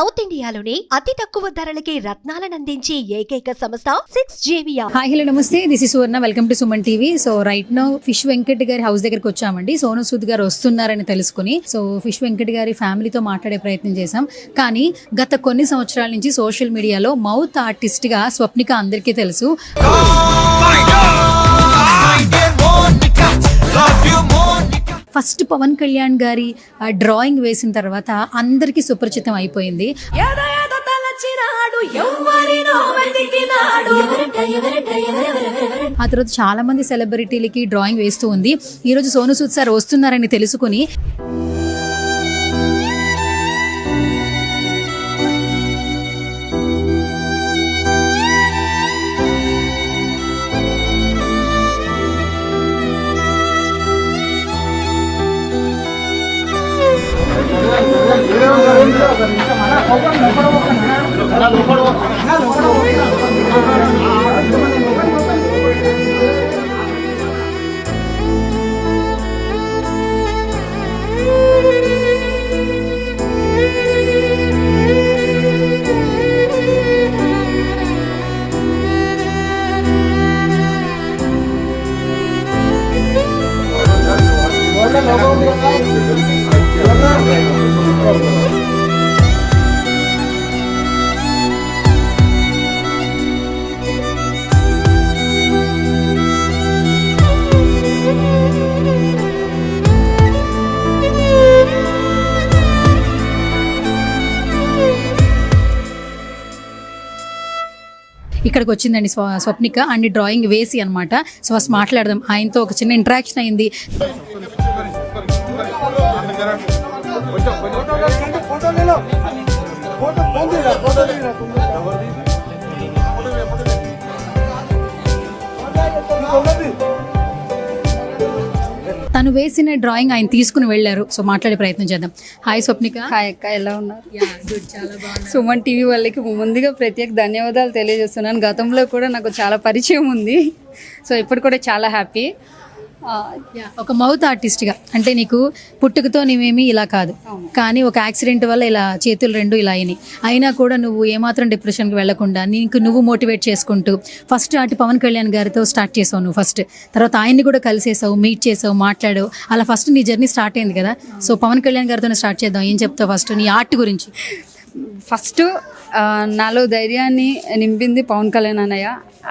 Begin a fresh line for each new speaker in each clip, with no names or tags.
South ఇండియాలోని అతి తక్కువ ధరలకి రత్నాలను అందించే ఏకైక సంస్థ 6JVR.
హాయ్ హలో నమస్తే, this is Suvarna. Welcome to Suman TV. So right now fish Venkat గారి హౌస్ దగ్గరికి వచ్చామండి. సోను సూద్ గారు వస్తున్నారని తెలుసుకుని సో ఫిష్ వెంకట్ గారి ఫ్యామిలీతో మాట్లాడే ప్రయత్నం చేశాం. కానీ గత కొన్ని సంవత్సరాల నుంచి సోషల్ మీడియాలో మౌత్ ఆర్టిస్ట్ గా స్వప్నిక అందరికీ తెలుసు. ఫస్ట్ పవన్ కళ్యాణ్ గారి డ్రాయింగ్ వేసిన తర్వాత అందరికీ సుపరిచితం అయిపోయింది. ఆ తర్వాత చాలా మంది సెలబ్రిటీలకి డ్రాయింగ్ వేస్తూ ఉంది. ఈరోజు సోను సూద్ సార్ వస్తున్నారని తెలుసుకుని ఇక్కడికి వచ్చిందండి స్వప్నిక అండ్ డ్రాయింగ్ వేసి అనమాట. సో ఫస్ట్ మాట్లాడదాం. ఆయనతో ఒక చిన్న ఇంటరాక్షన్ అయింది. తను వేసిన డ్రాయింగ్ ఆయన తీసుకుని వెళ్ళారు. సో మాట్లాడే ప్రయత్నం చేద్దాం. హాయ్ స్వప్నిక.
హాయ్ అక్క, ఎలా ఉన్నారు?
చాలా బాగుంది.
సుమన్ టీవీ వాళ్ళకి ముందుగా ప్రత్యేక ధన్యవాదాలు తెలియజేస్తున్నాను. గతంలో కూడా నాకు చాలా పరిచయం ఉంది. సో ఇప్పుడు కూడా చాలా హ్యాపీ.
ఒక మౌత్ ఆర్టిస్ట్గా అంటే నీకు పుట్టుకతో నీవేమీ ఇలా కాదు, కానీ ఒక యాక్సిడెంట్ వల్ల ఇలా చేతులు రెండు ఇలా అయినాయి. అయినా కూడా నువ్వు ఏమాత్రం డిప్రెషన్కి వెళ్లకుండా నీకు నువ్వు మోటివేట్ చేసుకుంటూ ఫస్ట్ అటు పవన్ కళ్యాణ్ గారితో స్టార్ట్ చేసావు నువ్వు ఫస్ట్. తర్వాత ఆయన్ని కూడా కలిసేసావు, మీట్ చేసావు, మాట్లాడావు. అలా ఫస్ట్ నీ జర్నీ స్టార్ట్ అయింది కదా. సో పవన్ కళ్యాణ్ గారితో స్టార్ట్ చేద్దాం. ఏం చెప్తావు ఫస్ట్ నీ ఆర్ట్ గురించి?
ఫస్ట్ నాలో ధైర్యాన్ని నింపింది పవన్ కళ్యాణ్ అన్నయ్య.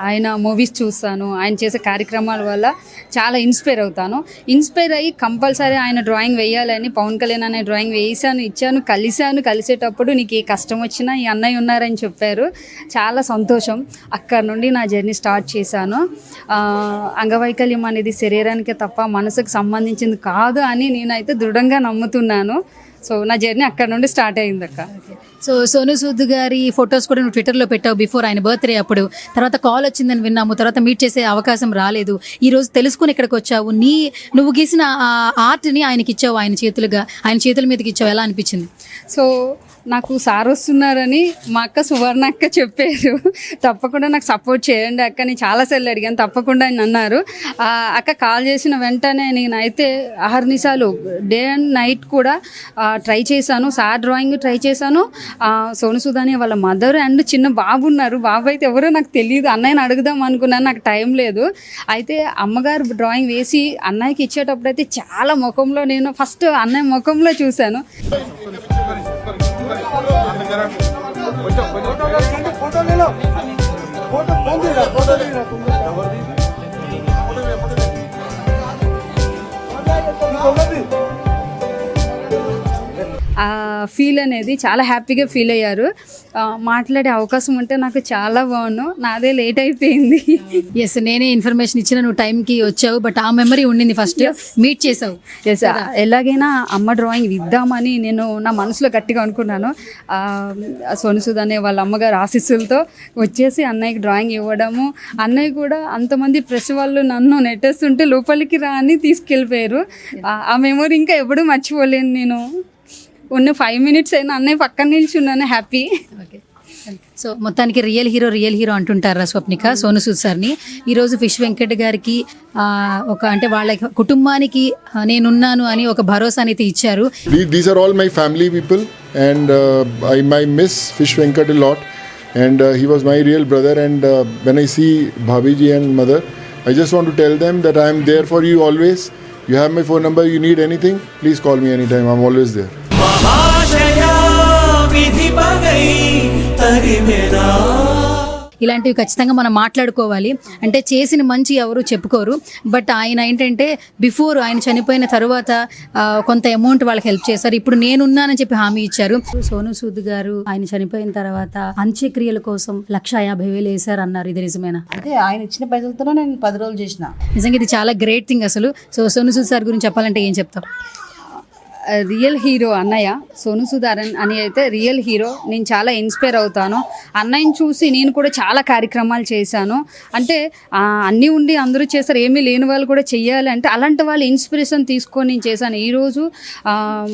ఆయన మూవీస్ చూస్తాను, ఆయన చేసే కార్యక్రమాల వల్ల చాలా ఇన్స్పైర్ అవుతాను. ఇన్స్పైర్ అయ్యి కంపల్సరీ ఆయన డ్రాయింగ్ వేయాలని పవన్ కళ్యాణ్ అనే డ్రాయింగ్ వేసాను, ఇచ్చాను, కలిసేటప్పుడు నీకు ఏ కష్టం వచ్చినా ఈ అన్నయ్య ఉన్నారని చెప్పారు. చాలా సంతోషం. అక్కడ నుండి నా జర్నీ స్టార్ట్ చేశాను. అంగవైకల్యం అనేది శరీరానికే తప్ప మనసుకు సంబంధించింది కాదు అని నేనైతే దృఢంగా నమ్ముతున్నాను. సో నా జర్నీ అక్కడ నుండి స్టార్ట్ అయింది అక్క.
సో సోను సూద్ గారి ఫొటోస్ కూడా నువ్వు ట్విట్టర్లో పెట్టావు బిఫోర్ ఆయన బర్త్డే అప్పుడు. తర్వాత కాల్ వచ్చిందని విన్నాము, తర్వాత మీట్ చేసే అవకాశం రాలేదు. ఈ రోజు తెలుసుకుని ఇక్కడికి వచ్చావు. నువ్వు గీసిన ఆర్ట్ని ఆయనకి ఇచ్చావు, ఆయన చేతుల మీదకి ఇచ్చావు. ఎలా అనిపించింది?
సో నాకు సార్ వస్తున్నారని మా అక్క సువర్ణ అక్క చెప్పారు. తప్పకుండా నాకు సపోర్ట్ చేయండి అక్క, నేను చాలాసార్లు అడిగాను, తప్పకుండా అని అన్నారు. అక్క కాల్ చేసిన వెంటనే నేనైతే అహర్నిశాలు డే అండ్ నైట్ కూడా ట్రై చేశాను. సార్ డ్రాయింగ్ ట్రై చేశాను. సోను సూద్ అనే వాళ్ళ మదర్ అండ్ చిన్న బాబు ఉన్నారు. బాబు అయితే ఎవరో నాకు తెలియదు. అన్నయ్యని అడుగుదాం అనుకున్నాను, నాకు టైం లేదు. అయితే అమ్మగారు డ్రాయింగ్ వేసి అన్నయ్యకి ఇచ్చేటప్పుడు అయితే చాలా ముఖంలో నేను ఫస్ట్ అన్నయ్య ముఖంలో చూశాను. ఆ ఫీల్ అనేది చాలా హ్యాపీగా ఫీల్ అయ్యారు. మాట్లాడే అవకాశం ఉంటే నాకు చాలా బాగున్నాను. నాదే లేట్ అయిపోయింది.
ఎస్, నేనే ఇన్ఫర్మేషన్ ఇచ్చిన, నువ్వు టైంకి వచ్చావు. బట్ ఆ మెమరీ ఉండింది, ఫస్ట్ మీట్ చేసావు.
ఎస్, ఎలాగైనా అమ్మ డ్రాయింగ్ ఇద్దామని నేను నా మనసులో గట్టిగా అనుకున్నాను. సోను సూద్ అనే వాళ్ళ అమ్మగారు ఆశీస్సులతో వచ్చేసి అన్నయ్యకి డ్రాయింగ్ ఇవ్వడము. అన్నయ్య కూడా అంతమంది ప్రెస్ వాళ్ళు నన్ను నెట్టేస్తుంటే లోపలికి రా అని తీసుకెళ్ళిపోయారు. ఆ మెమరీ ఇంకా ఎప్పుడూ మర్చిపోలేను నేను. ఉన్న 5 minutes అయినా అన్నయ్య పక్కన నిల్చున్నాను, హ్యాపీ.
ఓకే, సో మొత్తానికి రియల్ హీరో అంటుంటారా స్వప్నిక సోను సూద్ సార్ని. ఈరోజు ఫిష్ వెంకట్ గారికి ఒక అంటే వాళ్ళ కుటుంబానికి నేనున్నాను అని ఒక భరోసా అయితే ఇచ్చారు.
These are all my family people, and I miss Fish Venkat a lot, and he was my real brother. And when I see Bhabiji and mother, I just want to tell them that I am there for you always. You have my phone number. You need anything, please call me anytime. I'm always there.
महाशया विधि पगई तरिमेदा
ఇలాంటివి ఖచ్చితంగా మనం మాట్లాడుకోవాలి. అంటే చేసిన మంచి ఎవరు చెప్పుకోరు, but ఆయన ఏంటంటే బిఫోర్ ఆయన చనిపోయిన తర్వాత కొంత అమౌంట్ వాళ్ళకి హెల్ప్ చేశారు. ఇప్పుడు నేనున్నానని చెప్పి హామీ ఇచ్చారు. సోను సూద్ గారు ఆయన చనిపోయిన తర్వాత అంత్యక్రియల కోసం 1,50,000 వేశారు అన్నారు. ఇది నిజమేనా?
అదే ఆయన ఇచ్చిన పైసలతో నేను 10 రోజులు చేసిన.
నిజంగా ఇది చాలా గ్రేట్ థింగ్ అసలు. సో సోను సూద్ సార్ గురించి చెప్పాలంటే ఏం చెప్తాం?
రియల్ హీరో అన్నయ్య సోను సూద్ అని అయితే రియల్ హీరో. నేను చాలా ఇన్స్పైర్ అవుతాను. అన్నయ్యని చూసి నేను కూడా చాలా కార్యక్రమాలు చేశాను. అంటే అన్నీ ఉండి అందరూ చేస్తారు, ఏమీ లేని వాళ్ళు కూడా చెయ్యాలి అంటే అలాంటి వాళ్ళు ఇన్స్పిరేషన్ తీసుకొని నేను చేశాను. ఈరోజు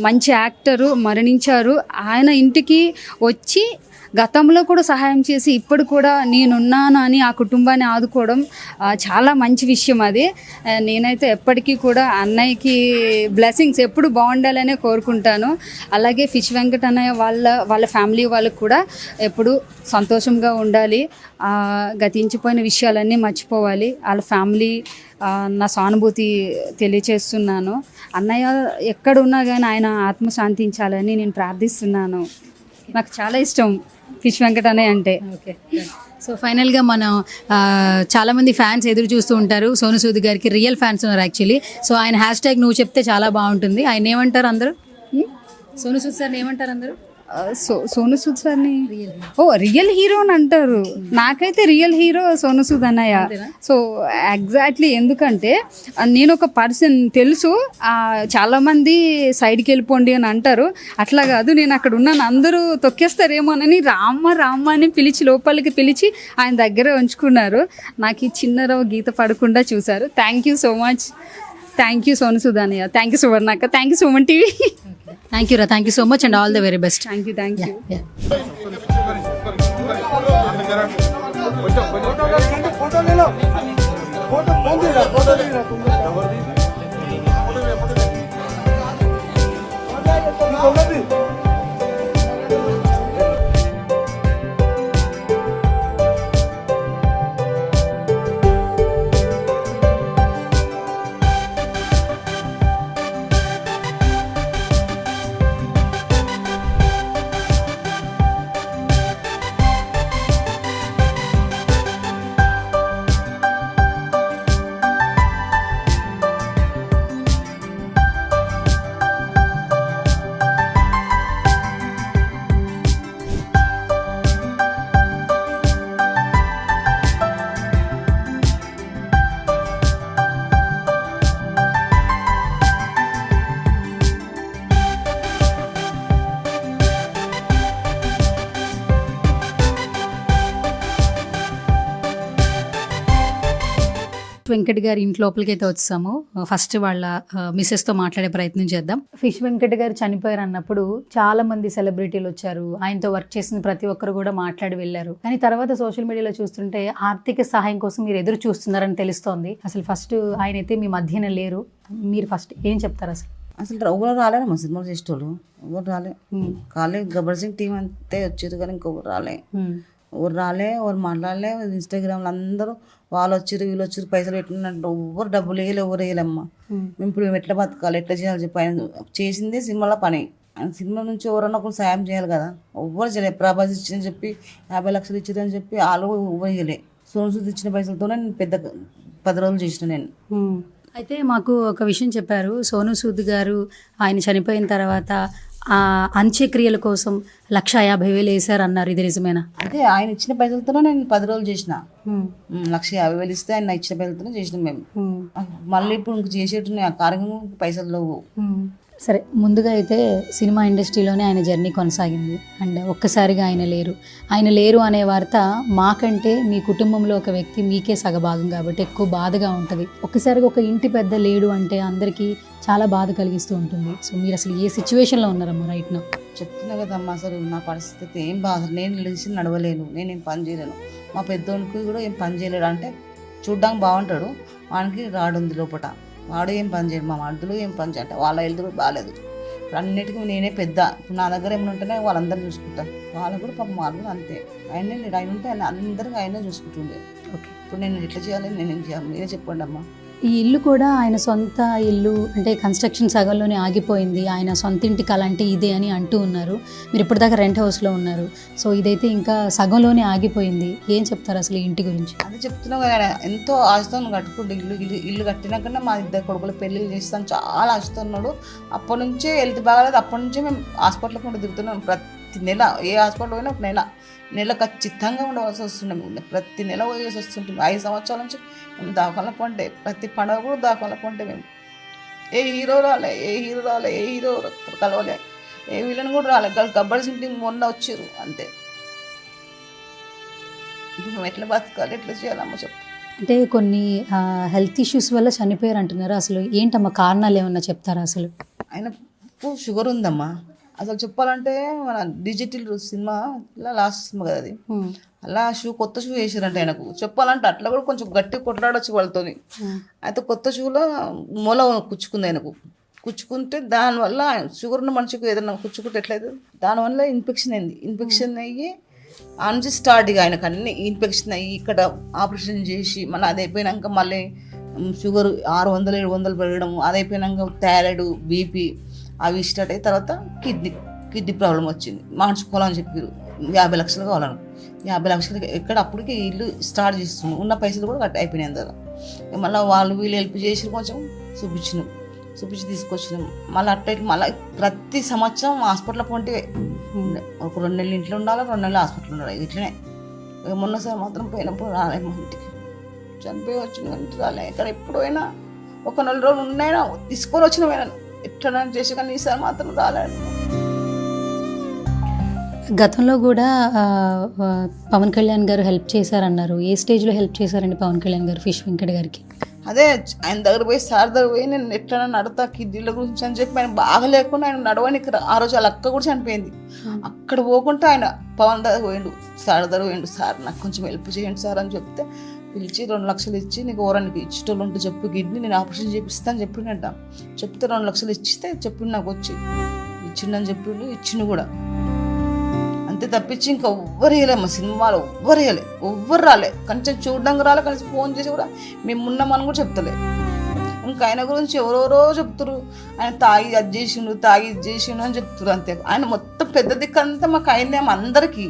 మంచి యాక్టరు మరణించారు. ఆయన ఇంటికి వచ్చి గతంలో కూడా సహాయం చేసి ఇప్పుడు కూడా నేనున్నాను అని ఆ కుటుంబాన్ని ఆదుకోవడం చాలా మంచి విషయం. అది నేనైతే ఎప్పటికీ కూడా అన్నయ్యకి బ్లెస్సింగ్స్ ఎప్పుడు బాగుండాలనే కోరుకుంటాను. అలాగే ఫిష్ వెంకట్ అన్నయ్య వాళ్ళ ఫ్యామిలీ వాళ్ళకు కూడా ఎప్పుడు సంతోషంగా ఉండాలి. గతించిపోయిన విషయాలన్నీ మర్చిపోవాలి. వాళ్ళ ఫ్యామిలీ నా సానుభూతి తెలియచేస్తున్నాను. అన్నయ్య ఎక్కడున్నా కానీ ఆయన ఆత్మ శాంతించాలని నేను ప్రార్థిస్తున్నాను. నాకు చాలా ఇష్టం ఫిష్ వెంకట్ అన్నయ్య అంటే.
ఓకే, సో ఫైనల్గా మనం చాలామంది ఫ్యాన్స్ ఎదురు చూస్తూ ఉంటారు. సోను సూద్ గారికి రియల్ ఫ్యాన్స్ ఉన్నారు యాక్చువల్లీ. సో ఆయన హ్యాష్ నువ్వు చెప్తే చాలా బాగుంటుంది. ఆయన ఏమంటారు అందరూ? సోను సూద్ సార్ని ఏమంటారు అందరూ?
సోను సూద్ సార్ని రియల్ హీరో అని అంటారు. నాకైతే రియల్ హీరో సోను సూద్ అన్నయ్య. సో ఎగ్జాక్ట్లీ, ఎందుకంటే నేను ఒక పర్సన్ తెలుసు. చాలామంది సైడ్కి వెళ్ళిపోండి అని అంటారు. అట్లా కాదు, నేను అక్కడ ఉన్నాను. అందరూ తొక్కేస్తారేమోనని రామ్మ అని పిలిచి లోపలికి పిలిచి ఆయన దగ్గర ఉంచుకున్నారు. నాకు ఈ చిన్న గీత పడకుండా చూశారు. Thank you so much. Thank you Sonu Sood అన్నయ్య. థ్యాంక్ యూ సువర్ణక్క. Thank you Suman TV.
Thank you రా, thank you so much and all the very best.
Thank you.
Venkat గారి ఇంటి లోపలికి అయితే వచ్చాము. ఫస్ట్ వాళ్ళ మిస్సెస్తో మాట్లాడే ప్రయత్నం చేద్దాం. ఫిష్ వెంకట్ గారు చనిపోయారు అన్నప్పుడు చాలా మంది సెలబ్రిటీలు వచ్చారు. ఆయనతో వర్క్ చేసిన ప్రతి ఒక్కరు కూడా మాట్లాడి వెళ్ళారు. కానీ తర్వాత సోషల్ మీడియాలో చూస్తుంటే ఆర్థిక సహాయం కోసం మీరు ఎదురు చూస్తున్నారని తెలుస్తోంది. అసలు ఫస్ట్ ఆయన అయితే మీ మధ్యన లేరు. మీరు ఫస్ట్ ఏం చెప్తారు?
అసలు ఎవరు రాలేదు మా సినిమాలు చేసేటోళ్ళు, ఎవరు రాలే. ఖాళీ గబ్బర్ సింగ్ టీం అంతే వచ్చేది, కానీ ఇంకొకరు రాలే. ఎవరు మాట్లాడలే. ఇన్స్టాగ్రామ్లో అందరూ వాళ్ళు వచ్చారు వీళ్ళు వచ్చారు పైసలు పెట్టినట్టు ఎవరు డబ్బులు వేయలే, ఎవరు వేయలేమ్మా. మేము ఇప్పుడు మేము ఎట్లా బతకాలి, ఎట్లా చేయాలి చెప్పి ఆయన చేసిందే సినిమాలో పని. ఆయన సినిమా నుంచి ఎవరన్నా ఒకరు సాయం చేయాలి కదా. ఎవ్వరు చేయలేదు. ప్రభాస్ ఇచ్చిందని చెప్పి 50 లక్షలు ఇచ్చిందని చెప్పి వాళ్ళు ఇవ్వలే. సోను సూద్ ఇచ్చిన పైసలతోనే నేను పెద్ద 10 రోజులు చేసిన నేను.
అయితే మాకు ఒక విషయం చెప్పారు. సోను సూద్ గారు ఆయన చనిపోయిన తర్వాత అంత్యక్రియల కోసం 1,50,000 వేశారు అన్నారు. ఇది నిజమేనా?
అదే ఆయన ఇచ్చిన పైసలతోనే నేను 10 రోజులు చేసిన. 1,50,000 ఇస్తే ఆయన ఇచ్చిన పైసలతోనే చేసినాం మేము. మళ్ళీ ఇప్పుడు ఇంక చేసేట్టు ఆ కార్యక్రమం పైసలు లేవు.
సరే, ముందుగా అయితే సినిమా ఇండస్ట్రీలోనే ఆయన జర్నీ కొనసాగింది అండ్ ఒక్కసారిగా ఆయన లేరు అనే వార్త మాకంటే మీ కుటుంబంలో ఒక వ్యక్తి మీకే సగభాగం కాబట్టి ఎక్కువ బాధగా ఉంటుంది. ఒక్కసారిగా ఒక ఇంటి పెద్ద లేడు అంటే అందరికీ చాలా బాధ కలిగిస్తూ ఉంటుంది. సో మీరు అసలు ఏ సిచ్యువేషన్లో ఉన్నారమ్మా రైట్ నౌ?
చెప్తున్నా కదమ్మా, అసలు నా పరిస్థితి ఏం బాధ. నేను లేచి నడవలేను, నేనేం పని చేయలేను. మా పెద్దోనికి కూడా ఏం పని చేయలేడు. అంటే చూడ్డానికి బాగుంటాడు, వానికి రాడు ఉంది లోపల. వాడు ఏం పని చేయడు, మా మడుదులు ఏం పని చేయట, వాళ్ళ హెల్త్ కూడా బాగాలేదు. ఇప్పుడు అన్నిటికీ నేనే పెద్ద. ఇప్పుడు నా దగ్గర ఏమైనా ఉంటేనే వాళ్ళందరూ చూసుకుంటారు. వాళ్ళు కూడా పాపం వాళ్ళు కూడా అంతే. ఆయనే లేడు, ఆయన ఉంటే ఆయన అందరికీ ఆయనే చూసుకుంటుండే.
ఓకే,
ఇప్పుడు నేను ఎట్లా చేయాలి, నేనేం చేయాలి, మీరే చెప్పండి అమ్మా.
ఈ ఇల్లు కూడా ఆయన సొంత ఇల్లు అంటే కన్స్ట్రక్షన్ సగంలోనే ఆగిపోయింది, ఆయన సొంత ఇంటి కళ అంటే ఇదే అని అంటూ ఉన్నారు. మీరు ఇప్పటిదాకా రెంట్ హౌస్లో ఉన్నారు. సో ఇదైతే ఇంకా సగంలోనే ఆగిపోయింది. ఏం చెప్తారు అసలు ఈ ఇంటి గురించి?
అదే చెప్తున్నావు కదా, ఎంతో ఆశతో కట్టుకుంటే ఇల్లు కట్టినాకన్నా మా ఇద్దరు కొడుకులు పెళ్ళిళ్ళు చేస్తాను చాలా ఆశతున్నాడు. అప్పటి నుంచే హెల్త్ బాగాలేదు. అప్పటి నుంచే మేము హాస్పిటల్ కూడా తిరుగుతున్నాం. ప్రతి నెల ఏ హాస్పిటల్ పోయినా ఒక నెల ఖచ్చితంగా ఉండవలసి వస్తుండే. ప్రతి నెల పోయేసి వస్తుంటుంది. 5 సంవత్సరాల నుంచి మేము దాఖల పంటే, ప్రతి పండుగ కూడా దాఖల పంటే. మేము ఏ హీరో రాలే, ఏ హీరో కలవలే, ఏ విలన్ కూడా రాలే. గబ్బర్ సింగ్ మొన్న వచ్చారు అంతే. ఇప్పుడు మేము ఎట్లా బతకాలి, ఎట్లా చేయాలమ్మా చెప్పు.
అంటే కొన్ని హెల్త్ ఇష్యూస్ వల్ల చనిపోయారు అంటున్నారు. అసలు ఏంటమ్మా కారణాలు ఏమన్నా చెప్తారా? అసలు
ఆయనకు షుగర్ ఉందమ్మా. అసలు చెప్పాలంటే మన డిజిటల్ సినిమా ఇలా లాస్ట్ సినిమా కదా అది, అలా కొత్త షూ వేసారంటే ఆయనకు. చెప్పాలంటే అట్లా కూడా కొంచెం గట్టి కొట్లాడొచ్చు వాళ్ళతోని. అయితే కొత్త షూలో మూల కుచ్చుకుంది ఆయనకు. కుచ్చుకుంటే దానివల్ల షుగర్ ఉన్న మనిషికి ఏదైనా కుచ్చుకుంటే ఎట్లయితే దానివల్ల ఇన్ఫెక్షన్ అయ్యి ఆ నుంచి స్టార్ట్ ఇక ఆయనకు అన్ని ఇన్ఫెక్షన్ అయ్యి ఇక్కడ ఆపరేషన్ చేసి మళ్ళీ అది అయిపోయినాక మళ్ళీ షుగర్ 600 700 పెరగడం, అది అయిపోయినాక థైరాయిడ్, బీపీ అవి స్టార్ట్ అయిన తర్వాత కిడ్నీ ప్రాబ్లం వచ్చింది. మార్చుకోవాలని చెప్పారు. 50 లక్షలు కావాలను. 50 లక్షలకి ఎక్కడ అప్పటికి ఇల్లు స్టార్ట్ చేస్తున్నాం. ఉన్న పైసలు కూడా అయిపోయినాయి అందరూ. మళ్ళీ వాళ్ళు వీళ్ళు హెల్ప్ చేసి కొంచెం చూపించి తీసుకొచ్చినాం. మళ్ళీ అట్లా మళ్ళీ ప్రతి సంవత్సరం హాస్పిటల్ పొంటివే. ఒక 2 నెలలు ఇంట్లో ఉండాలి, 2 నెలలు హాస్పిటల్ ఉండాలి. ఇట్లనే మొన్నసారి మాత్రం పోయినప్పుడు రాలే, మా ఇంటికి చనిపోయి వచ్చిన ఇంటికి రాలే. ఇక్కడ ఎప్పుడైనా ఒక 4 రోజులు ఉన్నాయినా తీసుకొని వచ్చిన పోయినా ఎట్లా చేసి, కానీ ఈసారి మాత్రం రాలేదు.
గతంలో కూడా పవన్ కళ్యాణ్ గారు హెల్ప్ చేశారన్నారు. ఏ స్టేజ్లో హెల్ప్ చేశారండి పవన్ కళ్యాణ్ గారు ఫిష్ వెంకట్ గారికి?
అదే ఆయన దగ్గర పోయి సార్ దగ్గర పోయి నేను ఎట్లా నడతా కిడ్నీల గురించి అని చెప్పి ఆయన బాగా లేకుండా ఆయన నడవనికి ఆ రోజు వాళ్ళ అక్క కూడా చనిపోయింది. అక్కడ పోకుండా ఆయన పవన్ దగ్గర పోయిండు, సార్ దగ్గర పోయిండు. సార్ నాకు కొంచెం హెల్ప్ చేయండి సార్ అని చెప్తే పిలిచి 2 లక్షలు ఇచ్చి, నీకు ఎవరానికి ఇచ్చేటోళ్ళు ఉంటే చెప్పు, కిడ్నీ నేను ఆపరేషన్ చేపిస్తా అని చెప్పిండంట. చెప్తే 2 లక్షలు ఇచ్చితే చెప్పిండు, నాకు వచ్చి ఇచ్చిండని చెప్పిండు. ఇచ్చిండు కూడా అంతే. తప్పించి ఇంకా ఎవ్వరు వేయలే, మా సినిమాలో ఎవ్వరు రాలే. కొంచెం చూడడానికి రాలే, కనీసం ఫోన్ చేసి కూడా మేము ఉన్నామని కూడా చెప్తలే. ఇంకా ఆయన గురించి ఎవరెవరో చెప్తారు, ఆయన తాగి అది చేసిండు అని చెప్తారు అంతే. ఆయన మొత్తం పెద్ద దిక్కు అంతా మాకు ఆయనే. అందరికీ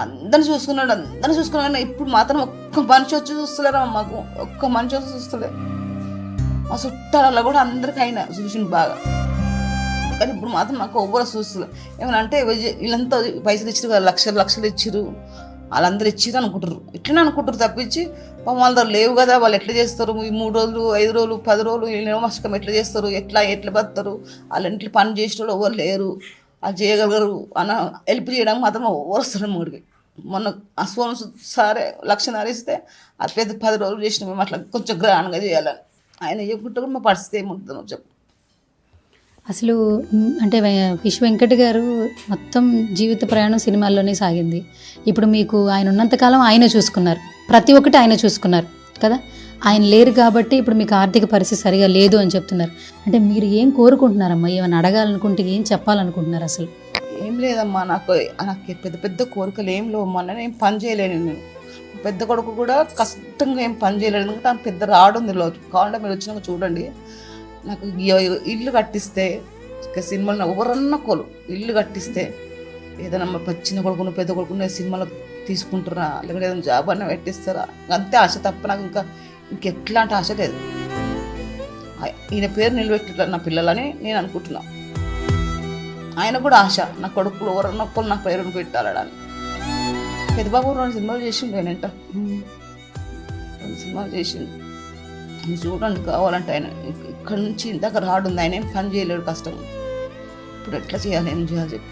అందరిని చూసుకున్నాడు. ఇప్పుడు మాత్రం ఒక్క మనిషి వచ్చి చూస్తలేరా మాకు, ఒక్క మనిషి వచ్చి చూస్తలే. మా చుట్టాలలో కూడా అందరికీ ఆయన చూసిండు బాగా. కానీ ఇప్పుడు మాత్రం నాకు ఎవ్వరు చూస్తలే. ఏమన్నా అంటే వీళ్ళంతా పైసలు ఇచ్చారు కదా, లక్షలు ఇచ్చిరు, వాళ్ళందరూ ఇచ్చిరు అనుకుంటారు. ఇట్లనే అనుకుంటారు తప్పించి వాళ్ళ దగ్గర లేవు కదా. వాళ్ళు ఎట్లా చేస్తారు, ఈ 3 రోజులు 5 రోజులు 10 రోజులు వీళ్ళు మస్తకం ఎట్లా చేస్తారు, ఎట్లా బతారు, వాళ్ళ ఇంట్లో పని చేసిన వాళ్ళు ఎవరు లేరు, అది చేయగలగరు అన్న హెల్ప్ చేయడానికి మాత్రం ఎవరు వస్తారు మూడికి. మొన్న ఆ సోను సారే 1 లక్ష ఇస్తే అది పెద్ద 10 రోజులు చేసిన మేము అట్లా కొంచెం గ్రాండ్గా చేయాలని. ఆయన చెప్పుకుంటే కూడా మా పరిస్థితి ఏముంటుందో చెప్పు.
అసలు అంటే ఫిష్ వెంకట్ గారు మొత్తం జీవిత ప్రయాణం సినిమాల్లోనే సాగింది. ఇప్పుడు మీకు ఆయన ఉన్నంతకాలం ఆయనే చూసుకున్నారు, ప్రతి ఒక్కటి ఆయన చూసుకున్నారు కదా. ఆయన లేరు కాబట్టి ఇప్పుడు మీకు ఆర్థిక పరిస్థితి సరిగా లేదు అని చెప్తున్నారు. అంటే మీరు ఏం కోరుకుంటున్నారమ్మా? ఏమైనా అడగాలనుకుంటే ఏం చెప్పాలనుకుంటున్నారు? అసలు
ఏం లేదమ్మా, నాకు పెద్ద కోరికలు ఏం లేవమ్మా. నేను పని చేయలేను. నేను పెద్ద కొడుకు కూడా కష్టంగా ఏం పని చేయలేడు, ఎందుకంటే ఆయన పెద్ద రాడు ఉంది లోటు. కావాలంటే మీరు వచ్చినాక చూడండి. నాకు ఇల్లు కట్టిస్తే సినిమాలో ఎవరన్నా ఇల్లు కట్టిస్తే ఏదైనా చిన్న కొడుకును పెద్ద కొడుకున్న సినిమాలో తీసుకుంటారా, లేకపోతే ఏదైనా జాబ్ అన్నా పెట్టిస్తారా, అంతే ఆశ తప్ప నాకు ఇంకెట్లాంటి ఆశ లేదు. ఈయన పేరు నిలబెట్టారు నా పిల్లలని నేను అనుకుంటున్నా. ఆయన కూడా ఆశ, నా కొడుకులు ఎవరన్నా నా పేరును పెట్టాలని. పెద్దబాబు 2 సినిమాలు చేసిండు ఆయనంట, 2 సినిమాలు చేసిండు. చూడండి కావాలంటే ఆయన అక్కడి నుంచి ఇందాక రాడు ఉంది, ఆయన ఏం పని చేయలేడు, కష్టం. ఇప్పుడు ఎట్లా చేయాలి, ఏం చేయాలి చెప్పి.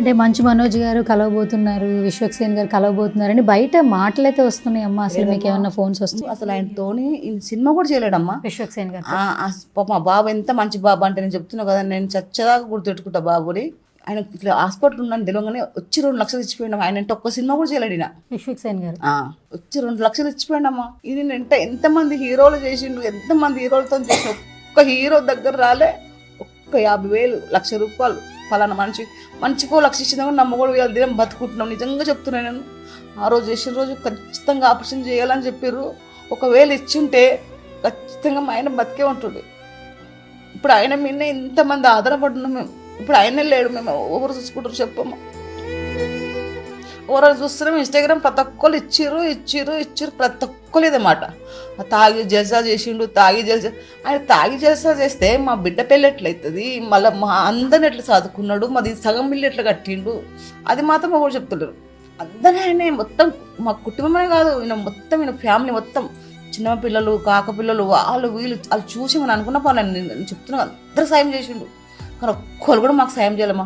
అంటే మంచు మనోజ్ గారు కలవబోతున్నారు, విశ్వక్సేన్ గారు కలవబోతున్నారని బయట మాటలైతే వస్తున్నాయి అమ్మా. అసలు మీకు ఏమన్నా ఫోన్స్ వస్తాయి?
అసలు ఆయనతోని ఈ సినిమా కూడా చేయలేడమ్మా
విశ్వక్సేన్ గారు.
పాప మా బాబు ఎంత మంచి బాబు అంటే నేను చెప్తున్నా కదా, నేను చచ్చదాకా గుర్తుపెట్టుకుంటా బాబుని. ఆయన ఇట్లా హాస్పిటల్ ఉన్నాను తెలియగానే వచ్చి 2 లక్షలు ఇచ్చిపోయినాం. ఆయన అంటే ఒక్క సినిమా కూడా చేయలేడు ఈయన.
విశ్వక్సేన్ గారు
వచ్చి 2 లక్షలు ఇచ్చిపోయినామ్మా. ఇది ఎంతమంది హీరోలు చేసిండు, ఎంతమంది హీరోలతో చేసిన, ఒక్క హీరో దగ్గర రాలే. ఒక్క 50,000 ₹1,00,000 ఫలానా మంచికో 1,00,000 ఇచ్చిందా కూడా నమ్మకూడదు. వీళ్ళ దినం బతుకుంటున్నాం, నిజంగా చెప్తున్నాను నేను. ఆ రోజు చేసిన రోజు ఖచ్చితంగా ఆపరేషన్ చేయాలని చెప్పారు. ఒకవేళ ఇచ్చుంటే ఖచ్చితంగా మా ఆయన బతికే ఉంటుండే. ఇప్పుడు ఆయన మీద ఇంతమంది ఆధారపడుతున్నాం మేము. ఇప్పుడు ఆయనే లేడు, మేము ఎవరు చూసుకుంటారు చెప్పమ్మా. ఎవరు చూస్తున్నాం ఇన్స్టాగ్రామ్ ప్రతి ఒక్కరు ఇచ్చిర్రు ప్రతి ఒక్కరు ఇదే మాట. తాగి జల్సా చేసిండు, ఆయన తాగి జల్సా చేస్తే మా బిడ్డ పెళ్ళి ఎట్లయితుంది, మళ్ళీ మా అందరిని ఎట్లా చదువుకున్నాడు, మాది సగం బిల్లు ఎట్లా కట్టిండు, అది మాత్రం ఎవరు చెప్తున్నారు. అందరూ ఆయన మొత్తం మా కుటుంబమే కాదు, ఈయన ఫ్యామిలీ మొత్తం, చిన్న పిల్లలు కాక పిల్లలు వాళ్ళు చూసి మనం అనుకున్న పని నేను చెప్తున్నా. అందరూ సాయం చేసిండు, కానీ ఒక్కరు కూడా మాకు సాయం చేయలేమా,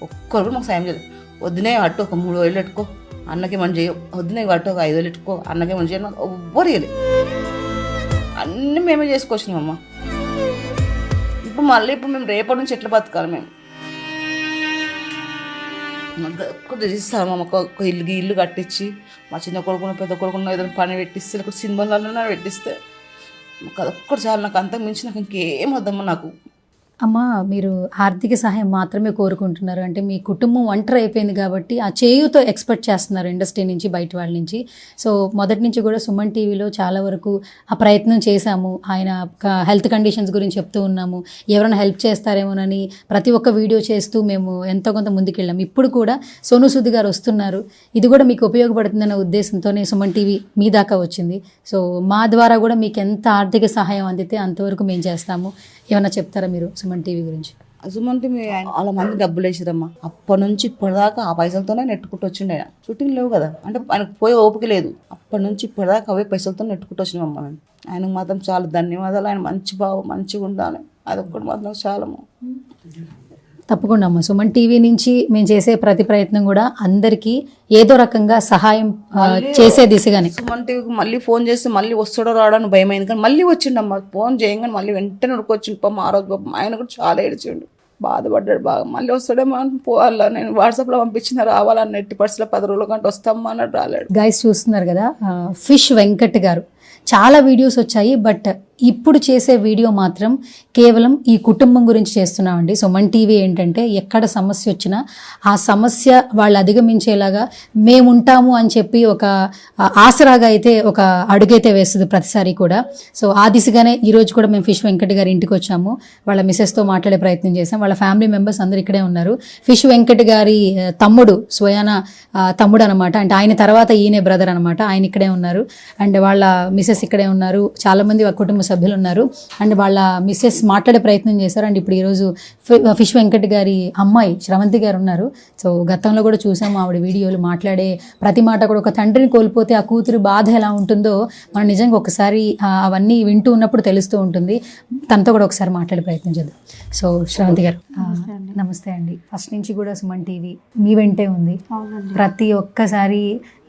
ఒక్కరు కూడా మాకు సాయం చేయలేదు. వద్దునే అట్టు ఒక 3,000 పెట్టుకో అన్నకి మనం చేయ, వద్దునే అట్టు ఒక 5,000 పెట్టుకో అన్నకి మనం చేయను, ఎవ్వరు ఇవ్వలేదు. అన్నీ మేమే చేసుకొచ్చినామమ్మా. ఇప్పుడు మేము రేపటి నుంచి ఎట్లా బతకాలి మేము? చేస్తామమ్మ, ఒక ఇల్లు కట్టించి మా చిన్న కొడుకున్న పెద్ద కొడుకున్న ఏదైనా పని పెట్టిస్తే, లేకపోతే సినిమాలలో పెట్టిస్తే మాకు అదొక్కటి చాలు. నాకు అంతకు మించి నాకు ఇంకేం వద్దమ్మా. నాకు
అమ్మ, మీరు ఆర్థిక సహాయం మాత్రమే కోరుకుంటున్నారు అంటే మీ కుటుంబం ఒంటరి అయిపోయింది కాబట్టి ఆ చేయుతో ఎక్స్పెక్ట్ చేస్తున్నారు ఇండస్ట్రీ నుంచి, బయట వాళ్ళ నుంచి. సో మొదటి నుంచి కూడా సుమన్ టీవీలో చాలా వరకు ఆ ప్రయత్నం చేశాము. ఆయన హెల్త్ కండిషన్స్ గురించి చెప్తూ ఉన్నాము, ఎవరైనా హెల్ప్ చేస్తారేమోనని ప్రతి ఒక్క వీడియో చేస్తూ మేము ఎంతో కొంత ముందుకెళ్ళాము. ఇప్పుడు కూడా సోను సూద్ గారు వస్తున్నారు, ఇది కూడా మీకు ఉపయోగపడుతుందన్న ఉద్దేశంతోనే సుమన్ టీవీ మీ దాకా వచ్చింది. సో మా ద్వారా కూడా మీకు ఎంత ఆర్థిక సహాయం అందితే అంతవరకు మేము చేస్తాము. ఏమన్నా చెప్తారా మీరు సుమన్ టీవీ గురించి?
సుమన్ టీవీ చాలా మంది డబ్బులు వేసిరమ్మా. అప్పటి నుంచి ఇప్పటిదాకా ఆ పైసలతోనే నెట్టుకుంటూ వచ్చిండే. ఆయన షూటింగ్ లేవు కదా, అంటే ఆయనకు పోయే ఓపిక లేదు. అప్పటి నుంచి ఇప్పటిదాకా అవే పైసలతో నెట్టుకుంటూ వచ్చినామమ్మా మేము. ఆయనకు మాత్రం చాలా ధన్యవాదాలు. ఆయన మంచి బాబు, మంచిగా ఉండాలి, అదొక్కటి మాత్రం చాలా.
తప్పకుండా అమ్మ, సుమన్ టీవీ నుంచి మేము చేసే ప్రతి ప్రయత్నం కూడా అందరికీ ఏదో రకంగా సహాయం చేసే దిశగానే.
సుమన్ టీవీకి మళ్ళీ ఫోన్ చేస్తే మళ్ళీ వస్తాడో రావడానికి భయమైంది, కానీ మళ్ళీ వచ్చిండమ్మా. ఫోన్ చేయగానే మళ్ళీ వెంటనే ఉడుకొచ్చిండు. పాపం ఆ రోజు పాపం ఆయన కూడా చాలా ఏడ్చిండు, బాధపడ్డాడు బాగా. మళ్ళీ వస్తాడేమో అని పోవాలా, నేను వాట్సాప్లో పంపించిన రావాలని 80% 10 రోజుల కంటే వస్తామా అన్నట్టు రాలేడు.
గైస్ చూస్తున్నారు కదా, ఫిష్ వెంకట్ గారు చాలా వీడియోస్ వచ్చాయి, బట్ ఇప్పుడు చేసే వీడియో మాత్రం కేవలం ఈ కుటుంబం గురించి చేస్తున్నామండి. సుమన్ టీవీ ఏంటంటే ఎక్కడ సమస్య వచ్చినా ఆ సమస్య వాళ్ళు అధిగమించేలాగా మేముంటాము అని చెప్పి ఒక ఆసరాగా అయితే ఒక అడుగైతే వేస్తుంది ప్రతిసారి కూడా. సో ఆ దిశగానే ఈరోజు కూడా మేము ఫిష్ వెంకట్ గారి ఇంటికి వచ్చాము. వాళ్ళ మిసెస్తో మాట్లాడే ప్రయత్నం చేసాం. వాళ్ళ ఫ్యామిలీ మెంబర్స్ అందరు ఇక్కడే ఉన్నారు. ఫిష్ వెంకట్ గారి తమ్ముడు, స్వయాన తమ్ముడు అనమాట, అంటే ఆయన తర్వాత ఈయనే బ్రదర్ అనమాట, ఆయన ఇక్కడే ఉన్నారు. అండ్ వాళ్ళ మిసెస్ ఇక్కడే ఉన్నారు, చాలామంది కుటుంబ సభ్యులు ఉన్నారు. అండ్ వాళ్ళ మిస్సెస్ మాట్లాడే ప్రయత్నం చేశారు. అండ్ ఇప్పుడు ఈరోజు ఫిష్ వెంకట్ గారి అమ్మాయి శ్రవంతి గారు ఉన్నారు. సో గతంలో కూడా చూసాము ఆవిడ వీడియోలు, మాట్లాడే ప్రతి మాట కూడా ఒక తండ్రిని కోల్పోతే ఆ కూతురు బాధ ఎలా ఉంటుందో మనం నిజంగా ఒకసారి అవన్నీ వింటూ ఉన్నప్పుడు తెలుస్తూ ఉంటుంది. తనతో కూడా ఒకసారి మాట్లాడే ప్రయత్నం చేద్దాం. సో శ్రవంతి గారు నమస్తే అండి. ఫస్ట్ నుంచి కూడా సుమన్ టీవీ మీ వెంటే ఉంది, ప్రతి ఒక్కసారి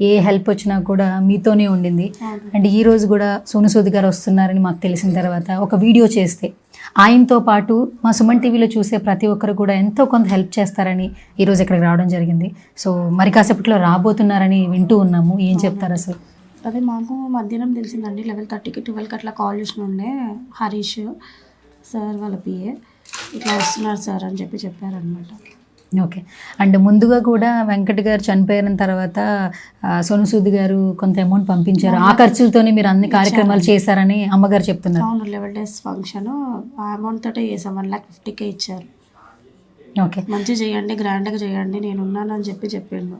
ఏ హెల్ప్ వచ్చినా కూడా మీతోనే ఉండింది. అండ్ ఈ రోజు కూడా సోను సూద్ గారు వస్తున్నారని మాకు తెలిసిన తర్వాత ఒక వీడియో చేస్తే ఆయనతో పాటు మా సుమన్ టీవీలో చూసే ప్రతి ఒక్కరు కూడా ఎంతో కొంత హెల్ప్ చేస్తారని ఈరోజు ఇక్కడికి రావడం జరిగింది. సో మరి కాసేపట్లో రాబోతున్నారని వింటూ ఉన్నాము, ఏం చెప్తారు అసలు?
అదే మాకు మధ్యాహ్నం తెలిసిందండి, 11:30కి 12కి అట్లా కాల్ చేసినుండే హరీష్ సార్ వాళ్ళ పిఏ, ఇట్లా వస్తున్నారు సార్ అని చెప్పారనమాట.
ఓకే. అండ్ ముందుగా కూడా వెంకట్ గారు చనిపోయిన తర్వాత సోను సూద్ గారు కొంత అమౌంట్ పంపించారు, ఆ ఖర్చులతోనే మీరు అన్ని కార్యక్రమాలు చేశారని అమ్మగారు చెప్తున్నారు.
అవును, 11 days ఫంక్షన్ ఆ అమౌంట్ తోటే చేసాం, 1,50,000 ఇచ్చారు.
ఓకే,
మంచి చేయండి, గ్రాండ్గా చేయండి, నేను ఉన్నానని చెప్పిండు.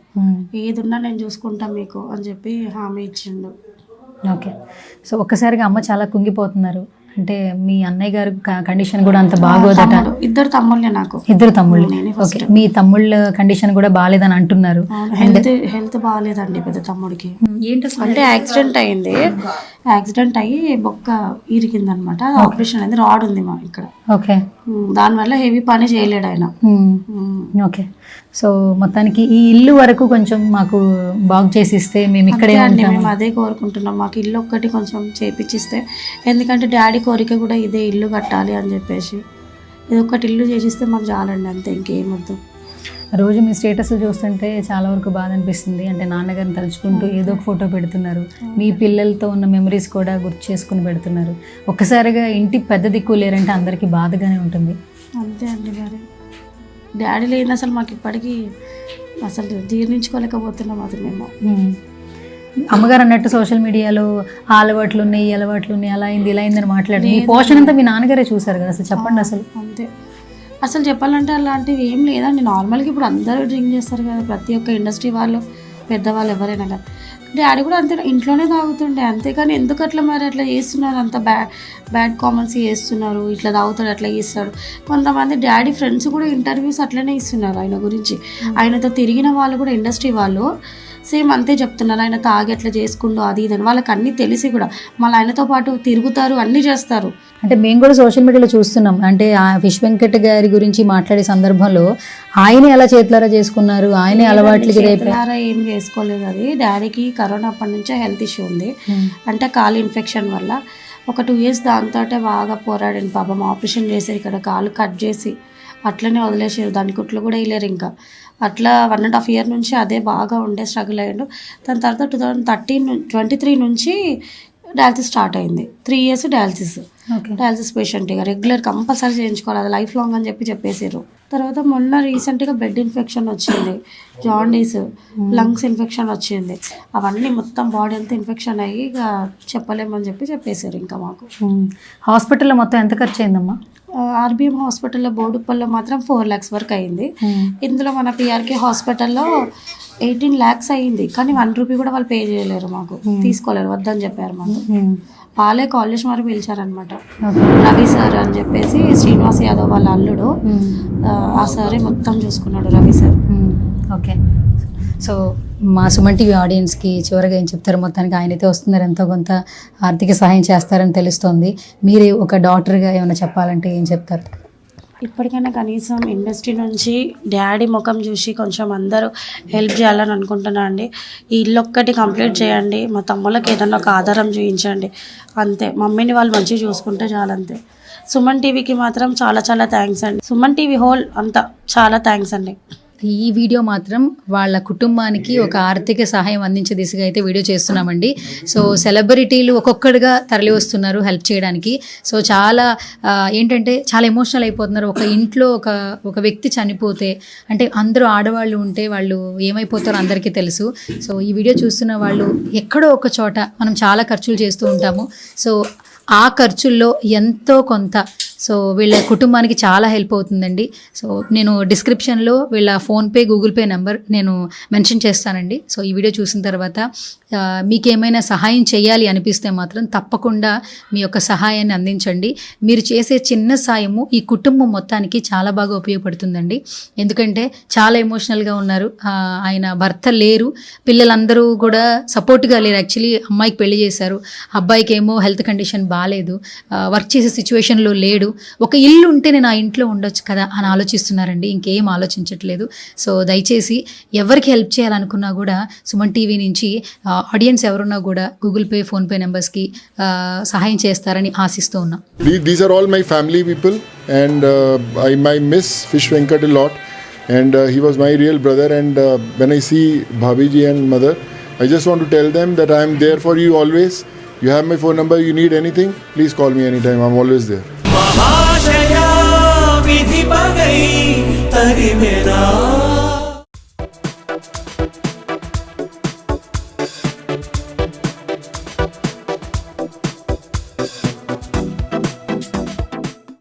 ఏది ఉన్నా నేను చూసుకుంటా మీకు అని చెప్పి హామీ ఇచ్చిండు.
ఓకే. సో ఒక్కసారిగా అమ్మ చాలా కుంగిపోతున్నారు. అంటే మీ అన్నయ్య గారి కండిషన్ కూడా అంత బాగోదట.
తమ్ముడు, ఇద్దరు తమ్ముళ్ళే నాకు.
ఇద్దరు తమ్ముళ్ళు.
నేనే
ఓకే, మీ తమ్ముళ్ళ కండిషన్ కూడా బాగాలేదని అంటున్నారు.
హెల్త్ బాగాలేదండి పెద్ద తమ్ముడికి.
ఏంటి అసలు?
అంటే యాక్సిడెంట్ అయింది. యాక్సిడెంట్ అయ్యి బొక్క ఇరికిందనమాట. ఆపరేషన్ అయింది. రాడ్ ఉంది మా ఇక్కడ.
ఓకే.
దానివల్ల హెవీ పని చేయలేడు ఆయన.
ఓకే. సో మొత్తానికి ఈ ఇల్లు వరకు కొంచెం మాకు బాగు చేసి ఇస్తే మేము ఇక్కడే
అంతే అండి,
ఉంటాము.
మేము అదే కోరుకుంటున్నాం. మాకు ఇల్లు ఒక్కటి కొంచెం చేపిచ్చిస్తే, ఎందుకంటే డాడీ కోరిక కూడా ఇదే, ఇల్లు కట్టాలి అని చెప్పేసి. ఇది ఒక్కటి ఇల్లు చేసిస్తే మాకు చాలండి, అంతే, ఇంకేమొద్దు.
రోజు మీ స్టేటస్లు చూస్తుంటే చాలా వరకు బాధ అనిపిస్తుంది. అంటే నాన్నగారిని తలుచుకుంటూ ఏదో ఒక ఫోటో పెడుతున్నారు, మీ పిల్లలతో ఉన్న మెమరీస్ కూడా గుర్తు చేసుకుని పెడుతున్నారు. ఒక్కసారిగా ఇంటికి పెద్ద దిక్కు లేరంటే అందరికీ బాధగానే ఉంటుంది.
అంతే అండి, మరి డాడీ లేని అసలు మాకు ఇప్పటికీ అసలు జీర్ణించుకోలేకపోతున్నాం అసలు మేము.
అమ్మగారు అన్నట్టు సోషల్ మీడియాలో ఆ అలవాట్లు ఉన్నాయి, ఈ అలవాట్లు ఉన్నాయి, అలా అయింది ఇలా అయిందని మాట్లాడి మీ పోషణ అంతా మీ నాన్నగారే చూసారు కదా. అసలు చెప్పండి అసలు.
అంతే, అసలు చెప్పాలంటే అలాంటివి ఏం లేదండి. నార్మల్గా ఇప్పుడు అందరూ డ్రింక్ చేస్తారు కదా, ప్రతి ఒక్క ఇండస్ట్రీ వాళ్ళు, పెద్దవాళ్ళు ఎవరైనా కదా. డాడీ కూడా అంతే, ఇంట్లోనే తాగుతుండే. అంతేకాని ఎందుకు అట్లా మరి అట్లా చేస్తున్నారు, అంత బ్యాడ్ కామెంట్స్ చేస్తున్నారు, ఇట్లా తాగుతాడు అట్లా చేస్తాడు. కొంతమంది డాడీ ఫ్రెండ్స్ కూడా ఇంటర్వ్యూస్ అట్లనే ఇస్తున్నారు ఆయన గురించి. ఆయనతో తిరిగిన వాళ్ళు కూడా ఇండస్ట్రీ వాళ్ళు సేమ్ అంతే చెప్తున్నారు, ఆయన తాగి అట్లా చేసుకుంటూ అది ఇదని. వాళ్ళకి అన్నీ తెలిసి కూడా మళ్ళీ ఆయనతో పాటు తిరుగుతారు, అన్నీ చేస్తారు.
అంటే మేము కూడా సోషల్ మీడియాలో చూస్తున్నాం. అంటే ఆ ఫిష్ వెంకట్ గారి గురించి మాట్లాడే సందర్భంలో ఆయనే ఎలా చేతులారా చేసుకున్నారు, ఆయనే అలవాట్లకి
చేతులారా ఏం చేసుకోలేదు. అది డాడీకి కరోనా అప్పటి నుంచే హెల్త్ ఇష్యూ ఉంది. అంటే కాలు ఇన్ఫెక్షన్ వల్ల ఒక 2 years దాంతో బాగా పోరాడింది పాపం. ఆపరేషన్ చేసి ఇక్కడ కాలు కట్ చేసి అట్లనే వదిలేసారు, దాని కుట్లు కూడా వేయలేరు ఇంకా. అట్లా 1.5 year నుంచి అదే బాగా ఉండే స్ట్రగుల్ అయ్యాడు. దాని తర్వాత 2023 నుంచి డయాలసిస్ స్టార్ట్ అయింది. 3 years డయాలసిస్ పేషెంట్. ఇక రెగ్యులర్ కంపల్సరీ చేయించుకోవాలి, అది లైఫ్ లాంగ్ అని చెప్పేసారు. తర్వాత మొన్న రీసెంట్గా బ్లడ్ ఇన్ఫెక్షన్ వచ్చింది, జాండీస్, లంగ్స్ ఇన్ఫెక్షన్ వచ్చింది. అవన్నీ మొత్తం బాడీ అంతా ఇన్ఫెక్షన్ అయ్యి ఇక చెప్పలేమని చెప్పేసారు ఇంకా మాకు.
హాస్పిటల్లో మొత్తం ఎంత ఖర్చు అయిందమ్మా?
ఆర్బిఎం హాస్పిటల్లో బోడుప్పల్లో మాత్రం 4 lakhs వరకు అయింది. ఇందులో మన పిఆర్కే హాస్పిటల్లో 18 lakhs అయింది. కానీ 1 rupee కూడా వాళ్ళు పే చేయలేరు మాకు, తీసుకోలేరు, వద్దని చెప్పారు మాకు. వాళ్ళే కాల్ చేసి మరి పిలిచారనమాట. రవి సార్ అని చెప్పేసి, శ్రీనివాస్ యాదవ్ వాళ్ళ అల్లుడు, ఆ సారే మొత్తం చూసుకున్నాడు, రవి సార్.
ఓకే. సో మా సుమన్ టీవీ ఆడియన్స్కి చివరిగా ఏం చెప్తారు? మొత్తానికి ఆయనైతే వస్తున్నారు, ఎంతో కొంత ఆర్థిక సహాయం చేస్తారని తెలుస్తోంది. మీరు ఒక డాక్టర్గా ఏమైనా చెప్పాలంటే ఏం చెప్తారు?
ఇప్పటికైనా కనీసం ఇండస్ట్రీ నుంచి డాడీ ముఖం చూసి కొంచెం అందరూ హెల్ప్ చేయాలని అనుకుంటున్నా అండి. ఈ ఇల్లు ఒక్కటి కంప్లీట్ చేయండి, మా తమ్ముళ్ళకి ఏదన్నా ఒక ఆధారం చూపించండి, అంతే. మమ్మీని వాళ్ళు మంచిగా చూసుకుంటే చాలు, అంతే. సుమన్ టీవీకి మాత్రం చాలా చాలా థ్యాంక్స్ అండి. సుమన్ టీవీ హోల్ అంతా చాలా థ్యాంక్స్ అండి.
ఈ వీడియో మాత్రం వాళ్ళ కుటుంబానికి ఒక ఆర్థిక సహాయం అందించే దిశగా అయితే వీడియో చేస్తున్నామండి. సో సెలబ్రిటీలు ఒక్కొక్కడిగా తరలి వస్తున్నారు హెల్ప్ చేయడానికి. సో చాలా ఏంటంటే చాలా ఎమోషనల్ అయిపోతున్నారు. ఒక ఇంట్లో ఒక వ్యక్తి చనిపోతే, అంటే అందరూ ఆడవాళ్ళు ఉంటే వాళ్ళు ఏమైపోతారో అందరికీ తెలుసు. సో ఈ వీడియో చూస్తున్న వాళ్ళు ఎక్కడో ఒక చోట మనం చాలా ఖర్చులు చేస్తూ ఉంటాము. సో ఆ ఖర్చుల్లో ఎంతో కొంత సో వీళ్ళ కుటుంబానికి చాలా హెల్ప్ అవుతుందండి. సో నేను డిస్క్రిప్షన్లో వీళ్ళ ఫోన్పే, గూగుల్ పే నెంబర్ నేను మెన్షన్ చేస్తానండి. సో ఈ వీడియో చూసిన తర్వాత మీకేమైనా సహాయం చేయాలి అనిపిస్తే మాత్రం తప్పకుండా మీ యొక్క సహాయాన్ని అందించండి. మీరు చేసే చిన్న సాయము ఈ కుటుంబం మొత్తానికి చాలా బాగా ఉపయోగపడుతుందండి. ఎందుకంటే చాలా ఎమోషనల్గా ఉన్నారు. ఆయన భర్త లేరు, పిల్లలందరూ కూడా సపోర్ట్గా లేరు. యాక్చువల్లీ అమ్మాయికి పెళ్లి చేశారు, అబ్బాయికి ఏమో హెల్త్ కండిషన్ బాగాలేదు, వర్క్ చేసే సిచ్యువేషన్లో లేడు. ఒక ఇల్లు ఉంటే నేను ఆ ఇంట్లో ఉండొచ్చు కదా అని ఆలోచిస్తున్నారండి, ఇంకేం ఆలోచించట్లేదు. సో దయచేసి ఎవరికి హెల్ప్ చేయాలనుకున్నా కూడా సుమన్ టీవీ నుంచి ఆడియన్స్ ఎవరున్నా కూడా గూగుల్ పే, ఫోన్పే నెంబర్స్కి సహాయం చేస్తారని ఆశిస్తూ ఉన్నాం.
These are all my family people, and I miss Fish Venkat a lot, and he was my real brother. And when I see Bhabiji and mother, I just want to tell them that I am there for you always. You have my phone number, you need anything, please call me anytime, I'm always there.